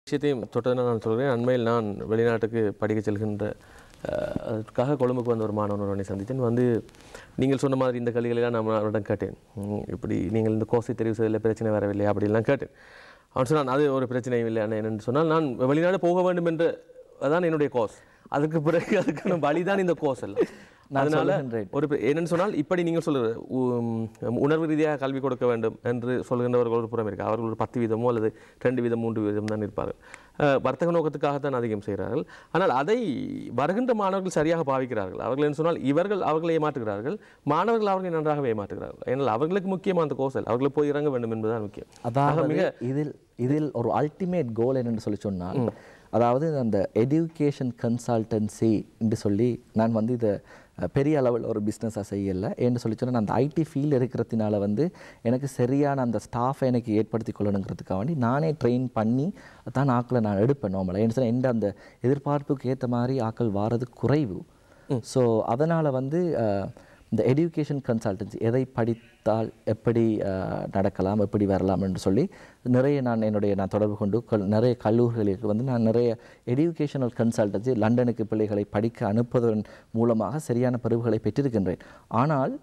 விஷயத்தையும் தொட்டதுன்னு நான் சொல்கிறேன். அண்மையில் நான் வெளிநாட்டுக்கு படிக்க செல்கின்ற அதுக்காக கொழும்புக்கு வந்த ஒரு மாணவனை சந்தித்தேன். நீங்கள் சொன்ன மாதிரி இந்த கல்விகளெல்லாம் நான் அவரிடம் கேட்டேன். இப்படி நீங்கள் இந்த கோர்ஸை தெரிவு செய்வதில் பிரச்சனை வரவில்லை அப்படின்லாம் கேட்டேன். அவன் சொன்னான் அது ஒரு பிரச்சனையும் இல்லை என்னென்னு சொன்னால் நான் வெளிநாடு போக வேண்டும் என்று அதான் என்னுடைய கோர்ஸ். அதுக்கு பிறகு அதுக்கான வழிதான் இந்த கோர்ஸ் எல்லாம். அதனால ஒரு என்னென்னு சொன்னால் இப்படி நீங்கள் சொல்கிற உணர்வு ரீதியாக கல்வி கொடுக்க வேண்டும் என்று சொல்கின்றவர்கள் ஒரு புறம் இருக்கு. அவர்கள் ஒரு 10% அல்லது 2%, 3% தான் இருப்பார்கள். வர்த்தக நோக்கத்துக்காகத்தான் அதிகம் செய்கிறார்கள். ஆனால் அதை வருகின்ற மாணவர்கள் சரியாக பாவிக்கிறார்கள். அவர்கள் என்ன சொன்னால் இவர்கள் அவர்களை ஏமாற்றுகிறார்கள், மாணவர்கள் அவர்களை நன்றாகவே ஏமாற்றுகிறார்கள். ஏன்னால் அவர்களுக்கு முக்கியமான அந்த கோர்ஸ் அவர்களை போய் இறங்க வேண்டும் என்பதுதான் முக்கியம். அதாவது இதில் ஒரு அல்டிமேட் கோல் என்னென்னு சொன்னால், அதாவது அந்த எஜுகேஷன் கன்சல்டன்சி என்று சொல்லி நான் இதை பெரிய அளவில் ஒரு பிஸ்னஸாக செய்யலை. ஏன்னு சொன்னால் அந்த ஐடி ஃபீல்டு இருக்கிறதுனால எனக்கு சரியான அந்த ஸ்டாஃபை எனக்கு ஏற்படுத்தி கொள்ளணுங்கிறதுக்காக வேண்டி நானே ட்ரெயின் பண்ணி தான் ஆக்களை நான் எடுப்பேன். நார்மலாக ஏன்னு சொன்னால் எந்த அந்த எதிர்பார்ப்புக்கு ஏற்ற மாதிரி ஆக்கள் வாரது குறைவு. ஸோ அதனால் இந்த எஜுகேஷன் கன்சல்டன்சி எதை படித்தால் எப்படி நடக்கலாம், எப்படி வரலாம் என்று சொல்லி நிறைய நான் தொடர்பு கொண்டு நிறைய கல்லூரிகளுக்கு நான் நிறைய எஜுகேஷனல் கன்சல்டன்சி லண்டனுக்கு பிள்ளைகளை படிக்க அனுப்புவதன் மூலமாக சரியான பரிவுகளை பெற்றிருக்கின்றேன். ஆனால்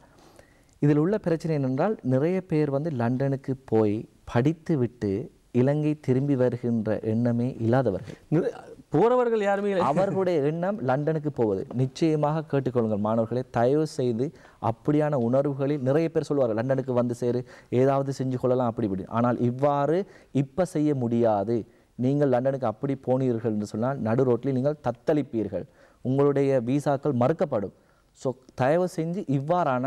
இதில் உள்ள பிரச்சனை என்னென்றால் நிறைய பேர் லண்டனுக்கு போய் படித்து விட்டு இலங்கை திரும்பி வருகின்ற எண்ணமே இல்லாதவர்கள். போறவர்கள் யாருமே அவர்களுடைய எண்ணம் லண்டனுக்கு போவது. நிச்சயமாக கேட்டுக்கொள்ளுங்கள் மாணவர்களை, தயவு செய்து அப்படியான உணர்வுகளில் நிறைய பேர் சொல்லுவார்கள் லண்டனுக்கு சேரு ஏதாவது செஞ்சு கொள்ளலாம் அப்படி இப்படி. ஆனால் இவ்வாறு இப்போ செய்ய முடியாது. நீங்கள் லண்டனுக்கு அப்படி போனீர்கள் என்று சொன்னால் நடு ரோட்டில் நீங்கள் தத்தளிப்பீர்கள், உங்களுடைய விசாக்கள் மறுக்கப்படும். ஸோ தயவு செஞ்சு இவ்வாறான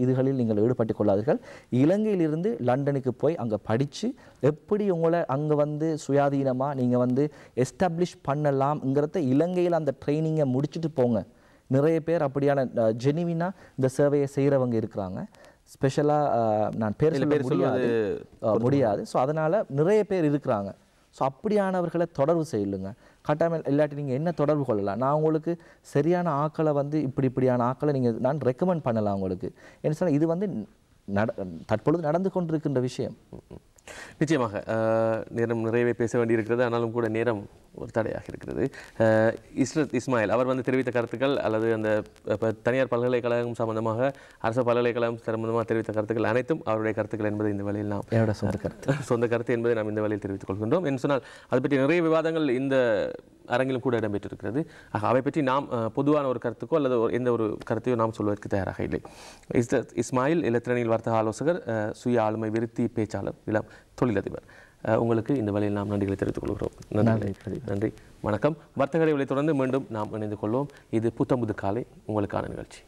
இதுகளில் நீங்கள் ஈடுபட்டு கொள்ளாதீர்கள். இலங்கையிலிருந்து லண்டனுக்கு போய் அங்கே படித்து எப்படி உங்களை அங்கே சுயாதீனமாக நீங்கள் எஸ்டாப்ளிஷ் பண்ணலாம்ங்கிறத இலங்கையில் அந்த ட்ரைனிங்கை முடிச்சுட்டு போங்க. நிறைய பேர் அப்படியான ஜெனிவினாக இந்த சேவையை செய்கிறவங்க இருக்கிறாங்க. ஸ்பெஷலாக நான் பேர் முடியாது. ஸோ அதனால் நிறைய பேர் இருக்கிறாங்க. ஸோ அப்படியானவர்களை தொடர்பு செய்யலுங்க. கட்டாமல் இல்லாட்டி நீங்கள் என்ன தொடர்பு கொள்ளலாம். நான் உங்களுக்கு சரியான ஆக்களை இப்படியான ஆக்களை நான் ரெக்கமெண்ட் பண்ணலாம் உங்களுக்கு. என்ன சொன்னால் இது தற்பொழுது நடந்து கொண்டிருக்கின்ற விஷயம். நிச்சயமாக நேரம் நிறையவே பேச வேண்டியிருக்கிறது. ஆனாலும் கூட நேரம் ஒரு தடையாக இருக்கிறது. இஸ்ரத் இஸ்மாயில் அவர் தெரிவித்த கருத்துக்கள் அல்லது அந்த தனியார் பல்கலைக்கழகம் சம்பந்தமாக அரசு பல்கலைக்கழகம் சம்பந்தமாக தெரிவித்த கருத்துக்கள் அனைத்தும் அவருடைய கருத்துக்கள் என்பது இந்த வழியில் நாம் சொந்த கருத்து என்பதை நாம் இந்த வழியில் தெரிவித்துக் கொள்கின்றோம். என்று சொன்னால் அது பற்றி நிறைய விவாதங்கள் இந்த அரங்கிலும் கூட இடம்பெற்றிருக்கிறது. அவை பற்றி நாம் பொதுவான ஒரு கருத்துக்கோ அல்லது எந்த ஒரு கருத்தையோ நாம் சொல்வதற்கு தயாராக இல்லை. இஸ்மாயில் இலத்திரனியல் வர்த்தக ஆலோசகர், சுய ஆளுமை விருத்தி பேச்சாளர், இளம் தொழிலதிபர், உங்களுக்கு இந்த வழியில் நாம் நன்றிகளை தெரிவித்துக் கொள்கிறோம். நன்றி, வணக்கம். வர்த்தக இடைவெளியை தொடர்ந்து மீண்டும் நாம் இணைந்து கொள்வோம். இது புத்தம்புது காலை உங்களுக்கான நிகழ்ச்சி.